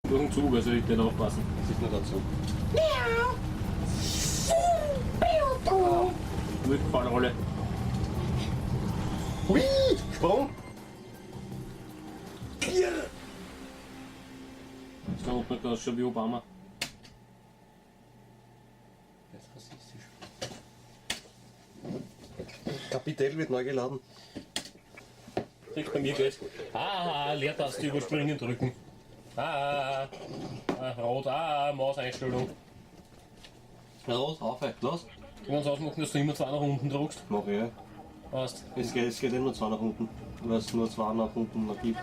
Durch den Zug, also ich nicht aufpassen. Das ist nicht dazu. Rückfallrolle. Hui! Sprung! So unten nicht ausschaut wie Obama. Das ist rassistisch. Kapitel wird neu geladen. Nicht bei mir geht's. Leertaste überspringen drücken. Rot, Mauseinstellung. Los, auf, los. Können wir uns ausmachen, dass du immer 2 nach unten drückst? Mach ich, ja. Passt. Es geht eh nur 2 nach unten. Weil es nur 2 nach unten noch gibt.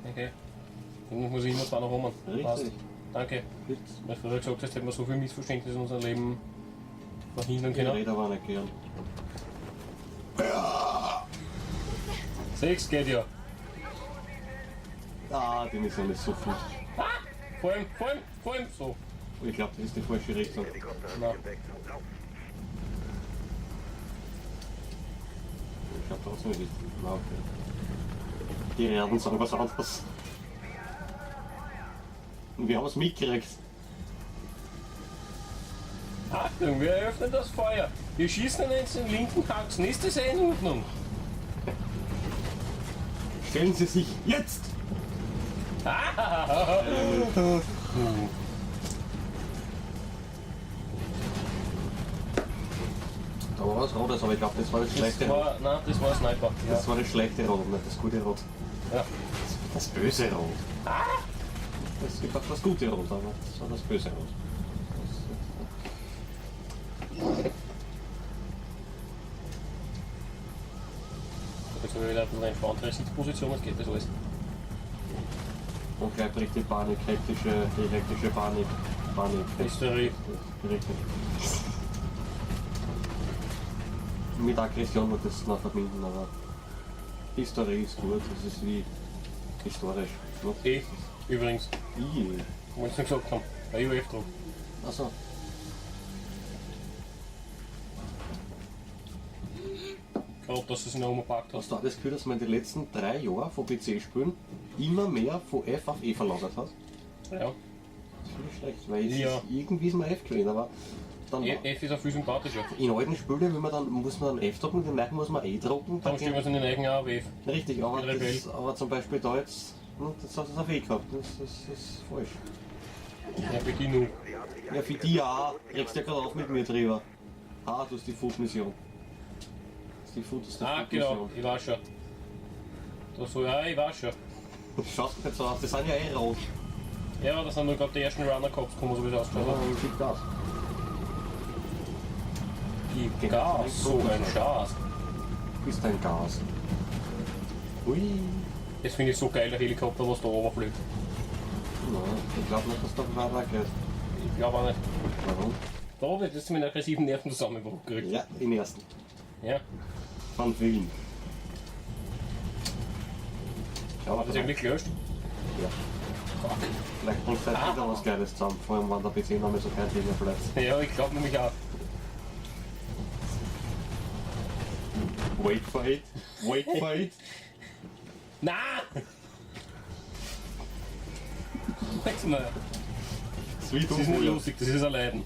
Okay. Dann muss ich immer 2 nach oben. Richtig. Passt. Danke. Bitte. Weil früher gesagt hast, hätten wir so viel Missverständnis in unserem Leben verhindern Ich können. rede aber nicht gern. 6 geht ja. Den ist ja nicht so gut. Vor allem, so. Ich glaube, das ist die falsche Richtung. Nein. Ich glaube trotzdem nicht. Na, okay. Die Reden sagen was anderes. Und wir haben es mitgekriegt. Achtung, wir eröffnen das Feuer. Wir schießen jetzt den linken Haxen. Ist das in Ordnung? Stellen Sie sich jetzt! Da war was Rotes, aber ich glaube, das war das schlechte Rot. Nein, das war ein Sniper. Das war das schlechte Rot, nicht das gute Rot. Ja. Das böse Rot. Das ist das gute Rot, aber das war das böse Rot. Jetzt haben wir wieder ein bisschen entspanntere Sitzposition, jetzt geht das alles. Und gleich bricht die Panik, hektische Panik. Hysterie. Richtig. Mit Aggression wird das noch verbinden, aber Historie ist gut, das ist wie historisch. Übrigens, wo wir es schon gesagt haben, bei UF drum. Achso. Gerade, dass es in der Oma gepackt hat. Hast du auch das Gefühl, dass man in den letzten 3 Jahren von PC-Spielen immer mehr von F auf E verlagert hat? Ja. Das finde ich schlecht, weil Ja. irgendwie ist man F gewesen, aber dann F ist auch viel sympathischer. in alten Spielen muss man dann F drucken, in den neuen muss man E drucken. Darum stellen wir es in den eigenen auch auf F. Richtig, aber, Rebell. aber zum Beispiel da jetzt, das hast du auf E gehabt, das ist falsch. Ja, Bedienung. Ja, für die auch, regst du ja gerade auf mit mir drüber. Du hast die Food-Mission. Das ist die Food-Mission. Genau, ich weiß schon. Das so, ja, ich weiß schon. Schaut nicht so aus, das sind ja eh rot. Ja, das haben wir gerade die ersten Runner-Cops gekommen, so wie es ausschaut. Gib Gas. Gib Gas, so ein Schatz. Ist ein Gas. Ui. Das finde ich so geil, der Helikopter, was da oben fliegt. Nein, ich glaube nicht, dass da weitergeht. Ich glaube auch nicht. Warum? Da wird jetzt mit einem aggressiven Nervenzusammenbruch gekriegt. Ja, den ersten. Ja. Von vielen. Hat das irgendwie gelöscht? Ja. Vielleicht bringt es wieder was Geiles zusammen, vor allem wenn der PC noch nicht so kein Thema bleibt. Ja, ich glaube nämlich auch. Wait for it. Wait for it. Nein! Sag's mal. Sweet Das ist nicht lustig, das ist ein Leiden.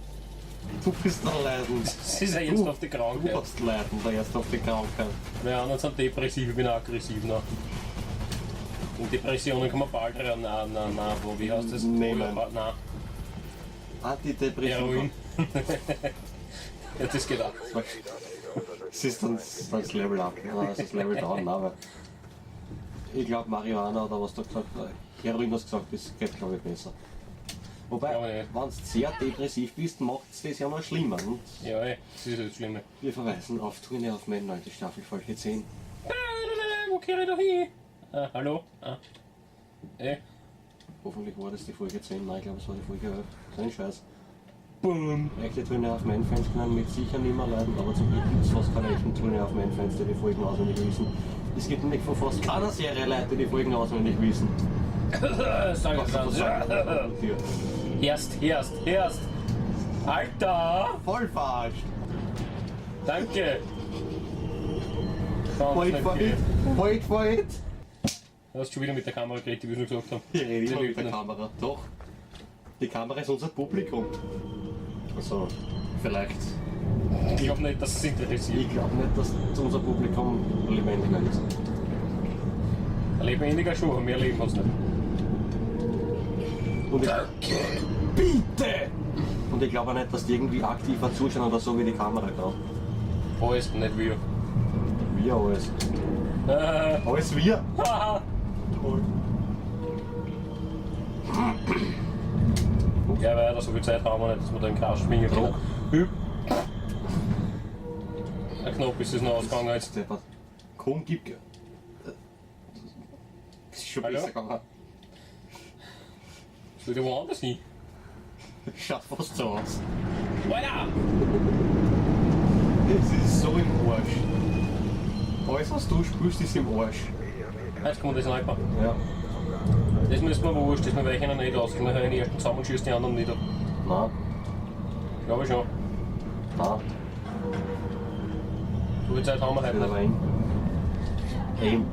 Du bist ein Leiden. Das ist eine ernsthafte Du Krankheit. hast Leiden, der ernsthafte Krankheit. Die anderen sind depressiv, ich bin auch aggressiv noch. Und Depressionen kann man bald ran. Nein, wo, wie heißt das? Nehmen. Nein, Antidepressiva. Heroin. Ja, das geht auch. Es ist dann das Level up, also das Level down, aber ich glaube Marihuana oder was du gesagt hast, Heroin hast gesagt, das geht glaube ich besser. Wobei, Ja, nicht. wenn du sehr depressiv bist, macht es das ja noch schlimmer. Und Ja, das ist das Schlimme. wir verweisen auf Turnier auf meine 9. Staffel Folge 10. Wo kehre ich da hin? Hallo? Hoffentlich war das die Folge 10, nein, ich glaube es war die Folge 11. Kein Scheiß. Boom. Echte Turnier auf Main-Fans können mit sicher nicht mehr leiden, aber zum Glück gibt es fast keine echten Turnier auf Main-Fans, die die Folgen auswendig wissen. Es gibt nämlich von fast keiner Serie Leute, die die Folgen auswendig wissen. Sag Was das. Erst. Alter! Voll verarscht! Danke! Wait for it! Wait for it! Du hast schon wieder mit der Kamera geredet, wie wir schon gesagt haben. Ich rede immer Die mit der Leute Kamera. Doch. Die Kamera ist unser Publikum. Also, vielleicht. Ich glaube nicht, dass es interessiert. Ich glaube nicht, dass unser Publikum lebendiger ist. Ein lebendiger schon, aber mehr Leben hast du nicht. Und ich, bitte! Und ich glaube auch nicht, dass die irgendwie aktiver zuschauen oder so wie die Kamera kann. Alles, nicht wir. Wir alles. Alles wir. Haha! Toll. Ja, weiter, so viel Zeit haben wir nicht, dass wir da in den Crash schwingen können. Hüp! Ein Knopf ist es noch ausgegangen jetzt. Steppert. Komm, gib. Das ist schon Hallo? besser gegangen. Soll ich woanders hin? Schaut fast so aus. Weiter! Es ist so im Arsch. Alles, was du spürst, ist im Arsch. Jetzt kommt der Sniper. Ja. Das müssen wir wurscht, das wir weichen nicht aus. Wir hören die ersten zusammen und schießen die anderen nieder. Nein, Glaube ich schon. nein. So viel Zeit haben wir heute Wieder nicht. rein. Aim.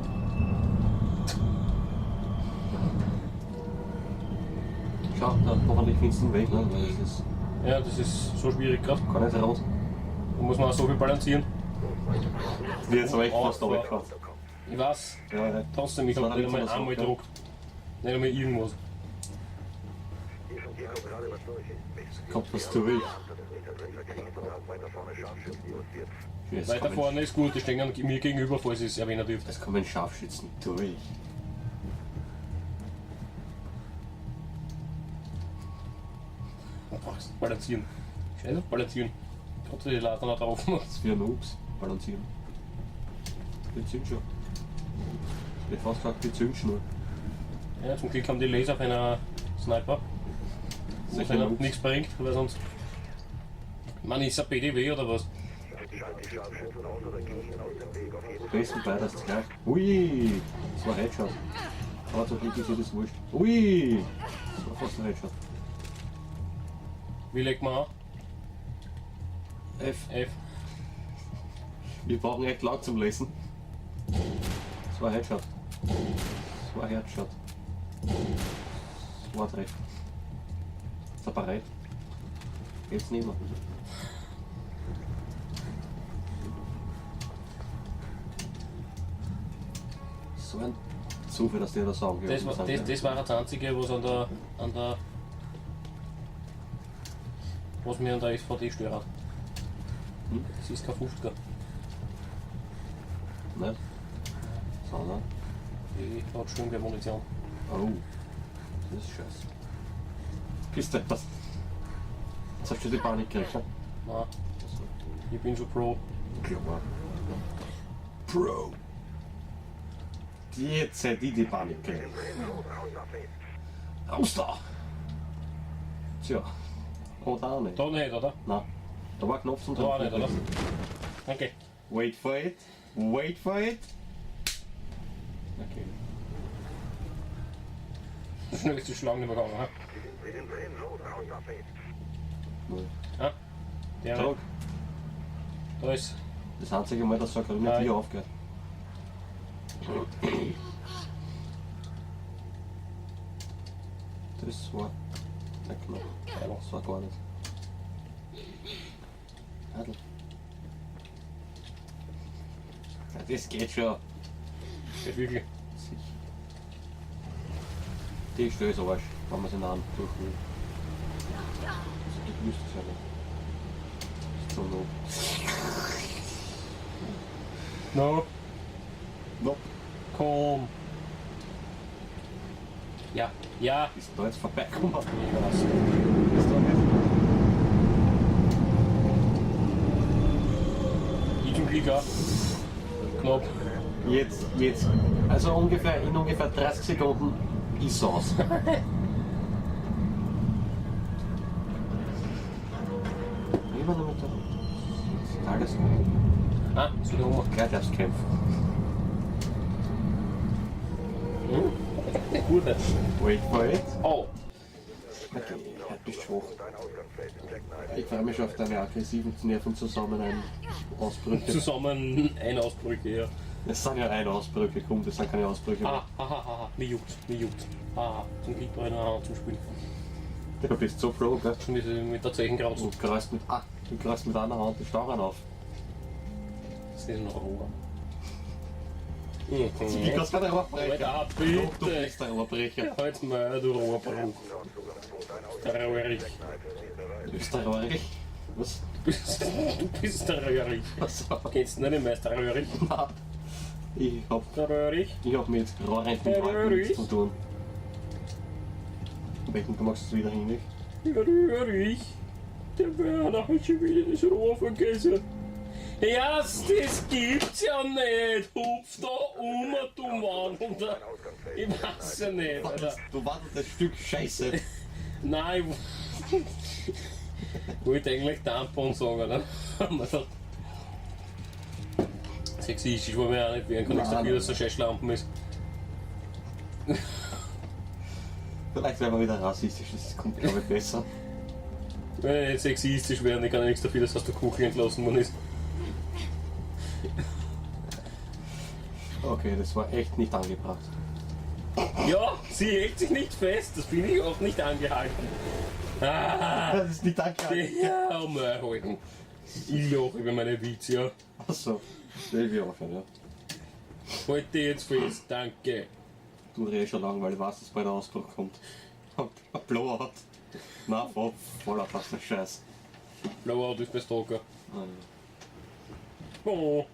Schau, da hoffentlich findest du den Weg, ne? Weil das ist Ja, das ist so schwierig gerade. gar nicht raus. Da muss man auch so viel balancieren. Die jetzt aber echt Oh, fast ja. runtergefahren. Ich weiß, Ja, ja. trotzdem, ich Das habe war nicht einmal nicht so einmal so, gedruckt. Nicht einmal irgendwas. Kommt was durch. Jetzt Weiter kommen- vorne ist gut, die stehen mir gegenüber, falls ich es erwähnen dürfte. Es kommen Scharfschützen durch. Balancieren. Scheiße, balancieren. Trotz die Laden noch drauf macht. Das ist wie ein Noobs. Balancieren. Die Zündschnur. Ich hätte fast gesagt, die Zündschnur. Ja, zum Glück haben die Laser auf einer Sniper. Was Sicher einer Noobs. nichts bringt, weil sonst. Man ist ein BDW oder was? Besten beides gleich. Ui! Das war Headshot. Aber zum Glück ist dir das wurscht. Ui! Das war fast ein Headshot. Wie legt man an? F. F. Wir brauchen echt laut zum Lesen. Das war Headshot. Das war Headshot. Das war Treff. Ist er bereit? Jetzt nicht mehr. So ein Zufall, dass der das sagen Das war das Einzige, was an der was mir an der SVD stört hat. Hm? Das ist kein 50er. Nicht? Sondern. Die hat Sturmgewehrmunition. Oh. Das ist scheiße. Bist du etwas? Jetzt hast du die Panik gekriegt, ne? Nein, ich bin schon Pro. Klar. Pro. Jetzt hätte ich die Panik gekriegt. Raus da! Tja. Oder auch nicht. Da nicht, oder? Nein. Da war ein Knopf zum Da auch nicht, oder? Danke. Wait for it. Wait for it. Okay. Schnell ist die Schlange nicht mehr gegangen, ha? Null. Ja? Der Tag. da ist. Das einzige Mal, dass so ein grüner Nein. Tier aufgeht. Das war ein Knopf. Das war gar nicht. Adel. Ja, das geht schon. Geht wirklich. Sicher. Die Stöße Arsch, wenn man sie nah durch will. Also, ich wüsste es ja nicht. Ist so low. No, Nope. komm. Ja, ja. Ist da jetzt vorbeigekommen? Ich weiß. Ist da nicht? Ich zum Glück auch. Knapp. Jetzt. Also ungefähr, in ungefähr 30 Sekunden ist es aus. Immer noch mit der. Ist alles gut. Ah, so da oben. Gleich darfst du kämpfen. Gut. Wait for it. Oh. Okay, halt bist schwach. Ich freue mich schon auf deine aggressiven Nerven zusammen Ausbrüche. Zusammen ein Ausbrüche, ja. Es sind ja eine Ausbrüche, komm, das sind keine Ausbrüche mehr. Mir juckt. Zum Glück noch eine Hand zum Spielen. Du bist so froh, gell? Mit der Zeichenkrauzen. Du greifst mit einer Hand die Starren auf. Das ist noch roher. Ich kann's keine Rohrbrecher. Alter, Du bitte! bist ein Rohrbrecher. Halt mal, du Rohrbruch. Der Röhrig. Österreich. Was? Du bist der Röhrig. Also, Kennst du nicht mehr, der Röhrig? nein. Der Röhrig? Ich hab mit rohrenden Leuten nichts zu tun. Welchen du machst du wieder hin? Der Röhrig. Der Werner hat schon wieder das Rohr vergessen. Ja, das gibt's ja nicht. Hupf da du Mann. Ich weiß ja nicht, Alter. Du wandelst Stück Scheiße. Nein, ich wollte eigentlich Tampon sagen, ne? Sexistisch war mir auch nicht werden, kann nichts dafür, dass es eine Scheißlampen ist. Vielleicht werden wir wieder rassistisch, das kommt glaube ich besser. Wenn ich nicht sexistisch werden, ich kann ja nichts dafür, dass aus der Kuchen entlassen worden ist. Okay, das war echt nicht angebracht. Ja, sie hält sich nicht fest, das bin ich auch nicht angehalten. Ah, Das ist nicht angebracht. ja, mal halten. Ich lache über meine Witze, ja. Achso, will ich aufhören, ja. Halt dich jetzt fest, danke. Du redest schon lange, weil ich weiß, dass bald der Ausbruch kommt. Ein Blowout. Nein, voller fast der Scheiß. Blowout ist bei Stalker. Oh.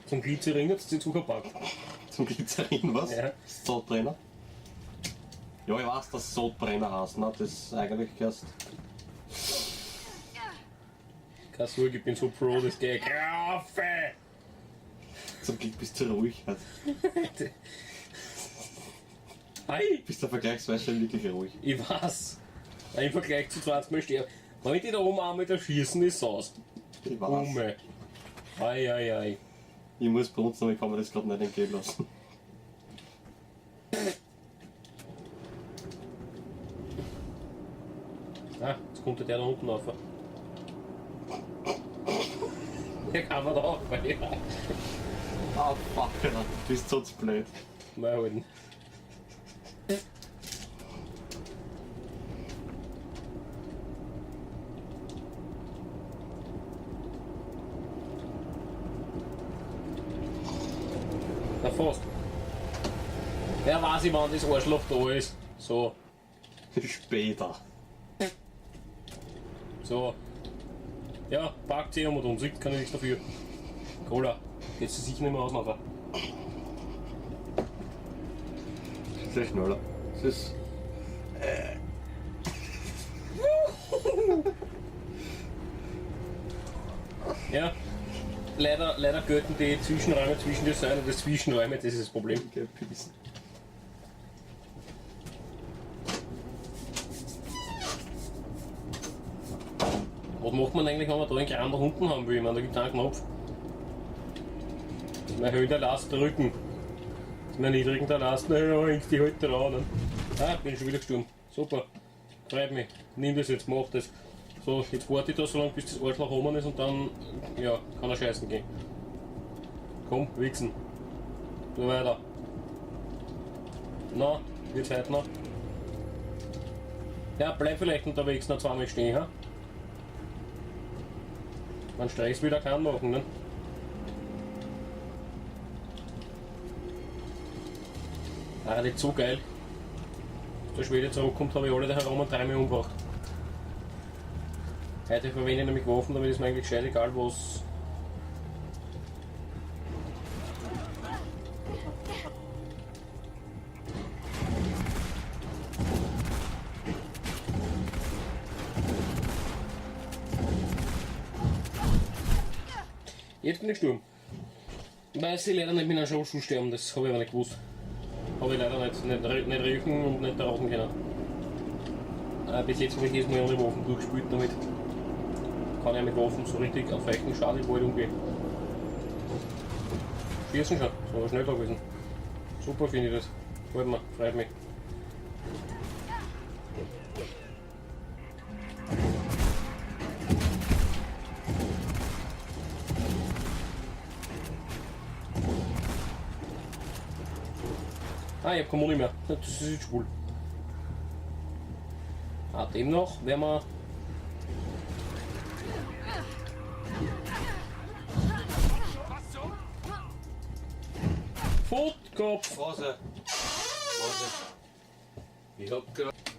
Zum Glycerin hat es die zugepackt. Zum Glycerin, was? Ja. Sodbrenner? Ja, ich weiß, dass Sodbrenner heißt, ne? Das ist eigentlich erst. Keine Sorge, ich bin so pro, das geht. Graufe! Zum Glück bist du ruhig. Halt. Ei! Bist du vergleichsweise wirklich ruhig. Ich weiß. Im Vergleich zu 20 Mal sterben. Wenn ich die da oben einmal da schießen, ist es aus. Ich weiß. Umme. Ei. Ich muss brunzen, aber ich kann mir das gerade nicht entgehen lassen. Ah, jetzt kommt der da unten rauf. Der kann man da auch bei dir. Ah, fuck, Alter. Du bist so zu blöd. Mal halten. Na fast. Wer weiß ich, wann das Arschloch da ist. So, Später. so. Ja, packt sie um und umsieht, kann ich nichts dafür. Cola, geht sie sicher nicht mehr aus nachher. Sehr schneller. Das ist. Ja, leider gelten die Zwischenräume zwischen den Säulen und die Zwischenräume, das ist das Problem. Gepissen. Was macht man eigentlich, wenn man da einen Kran da unten haben will? Ich meine, da gibt es einen Knopf. Mein höhender Last drücken. Mein niedrigender Last, naja, hängst die halt dran. Ne? Ah, bin schon wieder gestorben. Super. Freut mich. Nimm das jetzt, mach das. So, jetzt warte ich da so lange, bis das Arschloch oben ist und dann, ja, kann er scheißen gehen. Komm, wichsen. Tu weiter. Na, wird's heute noch? Ja, bleib vielleicht unterwegs noch zweimal stehen, ha? Man Stress wieder kann machen, ne? Ah, nicht so geil. Als der Schwede zurückkommt, habe ich alle da herum und dreimal umgebracht. Heute verwende ich nämlich Waffen, damit ist mir eigentlich scheißegal, was. Jetzt bin ich gestorben. Weiß ich leider nicht mit einer Show sterben, das habe ich aber nicht gewusst. Habe ich leider nicht riechen und nicht rauchen können. Bis jetzt habe ich jedes Mal ohne Waffen durchgespielt, damit kann ich mit Waffen so richtig auf feuchten Schaden im Wald umgehen. Schießen schon, so schnell da gewesen. Super finde ich das. Gefällt mir, freut mich. Ah, ich hab keine Muni mehr. Das ist jetzt cool. Ah, demnach werden wir. Fotkopf! Pause. Pause. Ich hab grad.